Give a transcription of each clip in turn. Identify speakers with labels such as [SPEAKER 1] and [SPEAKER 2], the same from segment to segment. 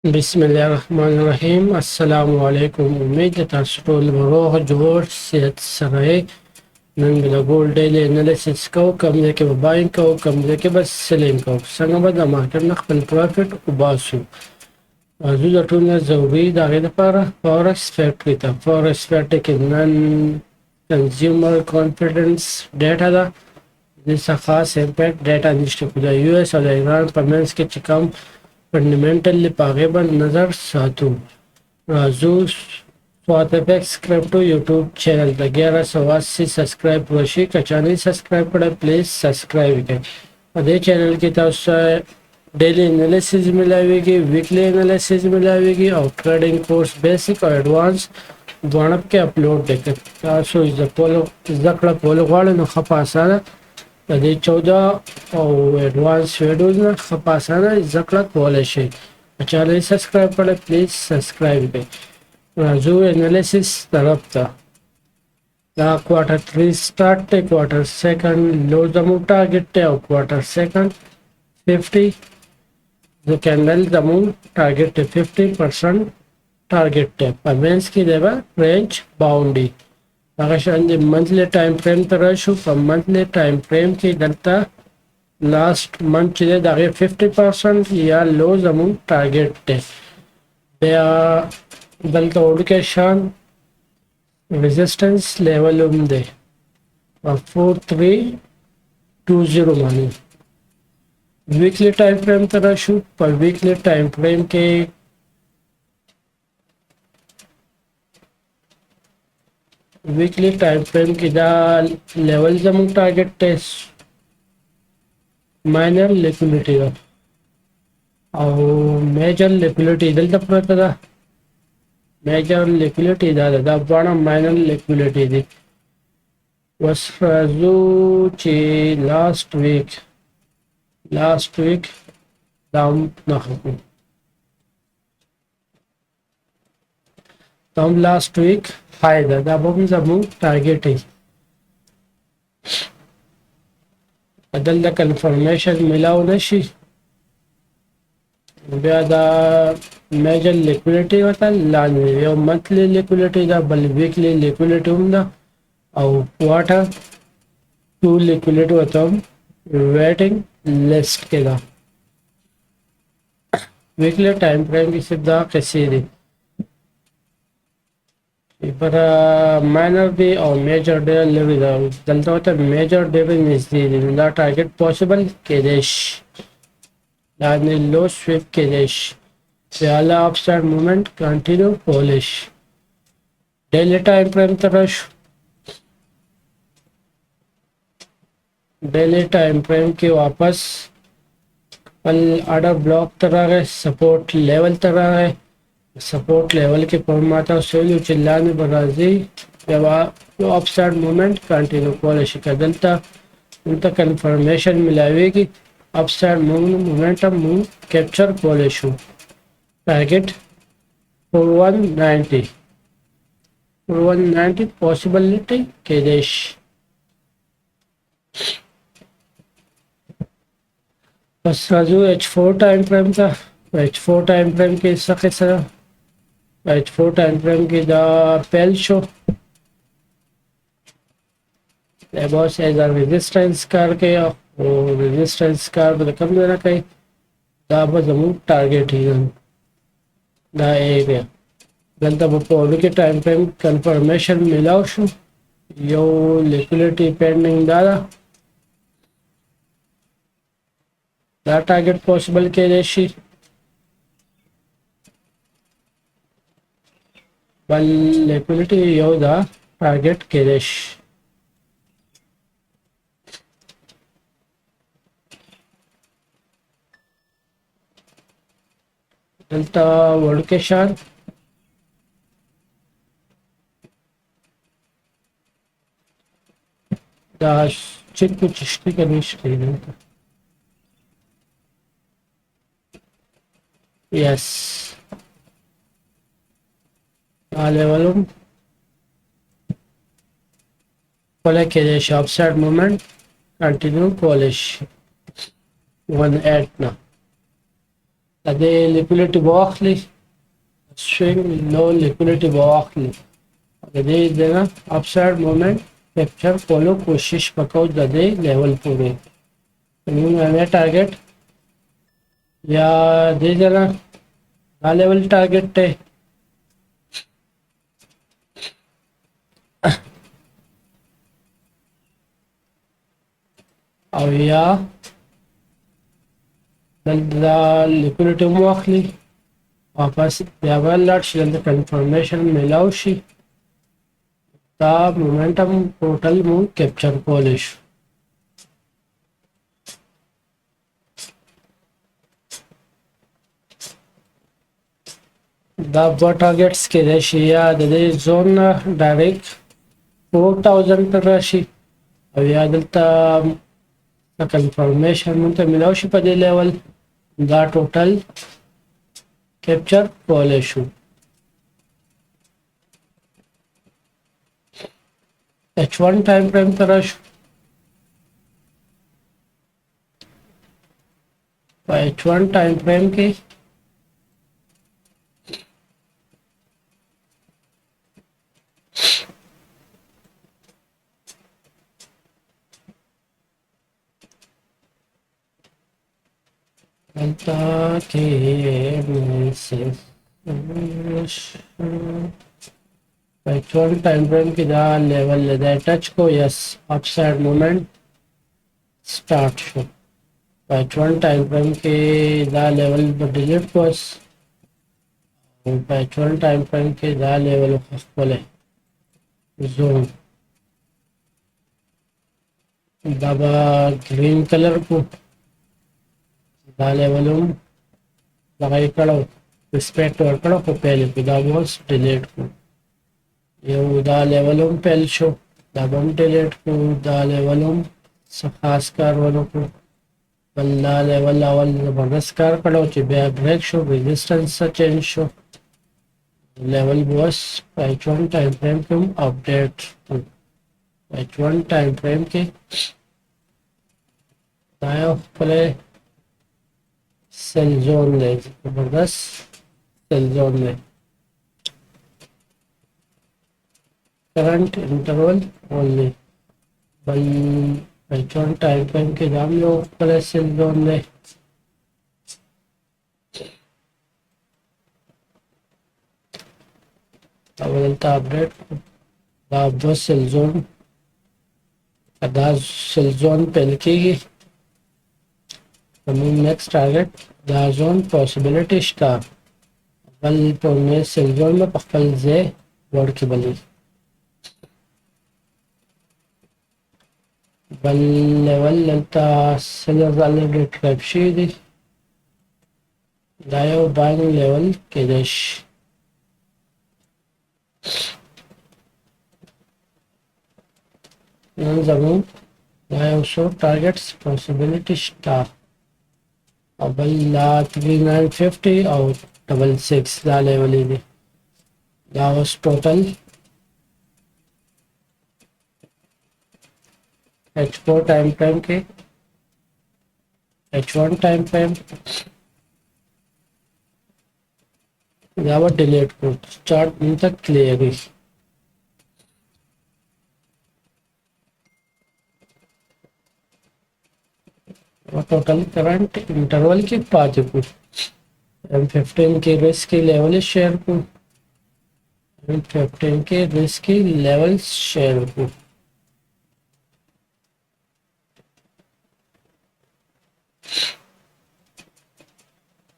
[SPEAKER 1] बिस्मिल्लाहिर्रहमानिर्रहीम अस्सलामु अलैकुम। उम्मीद है तासु टोल रोह जोर सेहत सरे नन बिला गोल डेली एनालिसिस को कमरे के बाइंग को कमरे के बस सेलिंग को संग बद मार्केट नखल प्रॉफिट उबासु अजू लटून जरूरी दागे पर फॉरेक्स फैक्ट्री था। फॉरेक्स फैक्ट्री के नन कंज्यूमर कॉन्फिडेंस डेटा था जिसका खास इम्पैक्ट डेटा निश्चित खुदा यूएस और ईरान पेमेंट्स के चिकम फंडामेंटली पागेबन नज़र सातू राजू स्वात एफेक्स क्रिप्टो यूट्यूब चैनल 1180 सब्सक्राइब वशी कचानी सब्सक्राइब पड़े प्लीज़ सब्सक्राइब करें। अदे चैनल की तरफ से डेली एनालिसिस मिलाएगी, वीकली एनालिसिस मिलाएगी और ट्रेडिंग कोर्स बेसिक और एडवांस दोनों के अपलोड देकर तासो इज़्ज़त पोलो वाले नो खपासाना अदे 14 और एडवांस वीडियोस में खपासाना इज़्ज़त पोले शे चैनल सब्सक्राइब पड़े प्लीज़ सब्सक्राइब करें। राजू एनालिसिस तरफ था दा क्वार्टर 3 स्टार्ट क्वार्टर सेकंड लो जमू टारगेट और क्वार्टर सेकंड 50 जो कैंडल जमू टारगेट 50% टारगेट पेमेंट्स की देवा रेंज बाउंडी अगर मंथली टाइम फ्रेम तरह शो मंथली टाइम फ्रेम की दलता लास्ट मंथ चले दागे 50% या लो जमू टारगेट या दलता उड़ शान रेजिस्टेंस लेवल उमदे 4320 मानी वीकली टाइम फ्रेम तरह शो पर वीकली टाइम फ्रेम के वीकली टाइम फ्रेम की दा लेवल जमू टारगेट टेस्ट माइनर लिक्विडिटी और मेजर लिक्विडिटी दलता पड़ता मेजर लिक्विडिटी दा बड़ा माइनर लिक्विडिटी दी was ची लास्ट वीक दाम नखू तम लास्ट वीक फायदा दाबम जमू टारगेट है अदल द कंफर्मेशन मिलाओ नशी ब्यादा मेजर लिक्विडिटी होता लाने यो मंथली लिक्विडिटी दा बल वीकली लिक्विडिटी उमदा और क्वार्टर 2 लिक्विडिटी होता वेटिंग लिस्ट के दा वीकली टाइम फ्रेम की सिद्धा कैसी दी पर माइनर दी और मेजर डे लेवल दलता होता मेजर डेविंग इज दी टारगेट पॉसिबल केदेश लाने लो स्विप केदेश Fiala upside movement continue bullish. Daily time frame तरह डेली टाइम फ्रेम के वापस कल आर्डर ब्लॉक तरह है सपोर्ट लेवल तरह है सपोर्ट लेवल के परमाता सोलू चिल्लाने बराजी जब अपसाइड मूवमेंट कंटिन्यू पॉलिश का दलता उनका कंफर्मेशन मिलाएगी upside momentum move capture polish हो टारगेट 4190 पॉसिबिलिटी के देश बस राजू H4 टाइम फ्रेम था H4 टाइम फ्रेम के H4 टाइम फ्रेम की दा पेल शो बॉस एज अ रेजिस्टेंस करके और रेजिस्टेंस कर कम देना कहीं दा बजमू टारगेट ही दा एरिया गलता बपोर के टाइम फ्रेम कंफर्मेशन मिलाओ शो यो लिक्विडिटी पेंडिंग दादा दा टारगेट पॉसिबल के देशी बल लिक्विडिटी यो दा टारगेट के देश दलता वर्ल्ड के शान दाश चिट कुछ चिश्ती का निश के दलता यस लेवल पॉले के देश अपसाइड मूवमेंट कंटिन्यू पॉलिश 1 8 ना دې لیکولیټي به واخلي سوینګ لو لیکولیټي به واخلي د دې دنه اپساید مومنت کیپچر کولو کوشش وکړو د دې لیول پورې موږ یې ټارګټ یا دې دنه دا لیول ټارګټ ته او یا دلته لیکولیټي مو واخلي واپس بیا به لاړ شي دلته کنفرمیشن میلاو شي دا مومنټم ټوټل مو کیپچر کولی شو دا دوه ټارګټس کېدای شي یا د دې زون نه ډایرکټ 4000 ته راشي او یا دلته کنفرمیشن مونږ ته میلاو شي په دې لیول دا ټوټل کیپچر کولی شو H1 ټایم فریم ته راشو په H1 ټایم فریم کې دلته کې H1 ټایم فریم کې دا لیول دا ټچ کو یس اپساید مومنت سٹارټ شو H1 ټایم فریم کې دا لیول به ډیلیټ کوس او H1 ټایم فریم کې دا لیول خپل زون دا به گرین کلر کو دا لیولم دغه یې کړو ریسپیکټ ورکړو په پهلې کې دا اوس ډیلیټ کو یو دا لیولم پیل شو دا به هم ډیلیټ کو دا لیولم څه خاص کار ونه کړو بل دا لیول اول زبردست کار کړو چې بیا بریک شو ریزسټنس چینج شو لیول به اوس په H1 ټایم فریم کې هم اپډیټ کو H1 ټایم فریم کې دا یو خپل सेल जोन ले जबरदस्त सेल जोन ले करंट इंटरवल ओनली बल H1 टाइम फ्रेम के दाम लो पर सेल जोन ले अवलता अपडेट दो सेल जोन अदा सेल जोन पहले की नेक्स्ट टारगेट دا زون پوسیبلیټی شته بل په مې سیل زون په خپل ځای ورډ کې بل لیول لتا سیلر الریډي ټریپ شي دي دا یو باینګ لیول کې دیش نن زمون دا یو شو ټارګټس پوسیبلیټی شته بل لا 3950 او 66 دا لیول دی دا اوس ټوټل H4 ټایم فریم کې H1 ټایم فریم دا و ډیلیټ کو چارت نن تک کلیئر دی टोटल करंट इंटरवल की पाँच को M15 के रिस्क की लेवल शेयर को M15 के रिस्क की लेवल शेयर को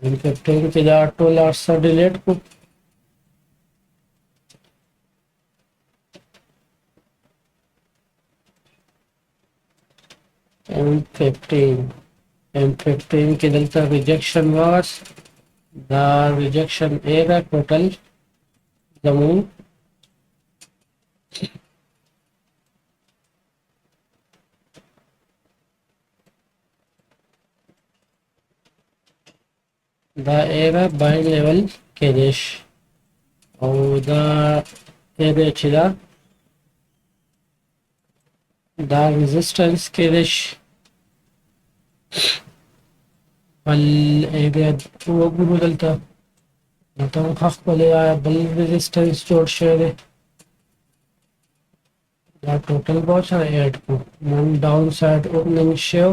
[SPEAKER 1] M15 के टोल आर्सा डिलीट को M15 के दलता रिजेक्शन वास दा रिजेक्शन एरा टोटल जमून दा एरा बाय लेवल के देश और दा एरे चिदा दा रेजिस्टेंस के देश بل ایریا وګورو دلته نو خپل بل ریزिस्टेंस جوړ شوی دی دا ټوټل به سره اډ کو نن ډاون سایډ اوپننګ شو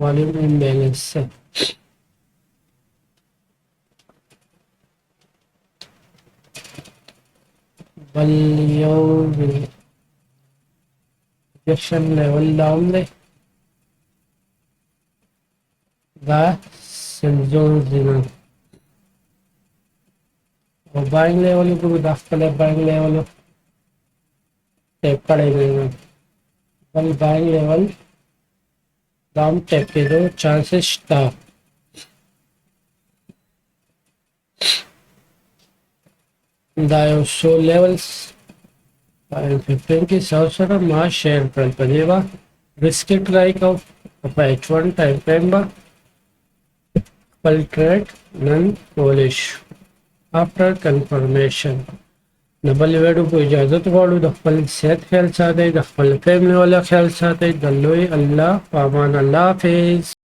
[SPEAKER 1] والیوم امبیلنس سے بل یو ریجکشن لیول ډاون دی دا سنزون دینا او باینګ لیول ګورو دا خپل باینګ لیول ټیپ کړی دی بل باینګ لیول دام ټیپ کېدو چانسز شته دا یو څو لیولز 15 کې سره ما شیر کړل په دی با ریسک ټرای کو په H1 ټایم فریم با خپل ټریډ نن کولیش after confirmation د بل ویډیو په اجازه غواړو د خپل صحت خیال ساتئ د خپل فیملی والا خیال ساتئ د لوی الله په امان الله حافظ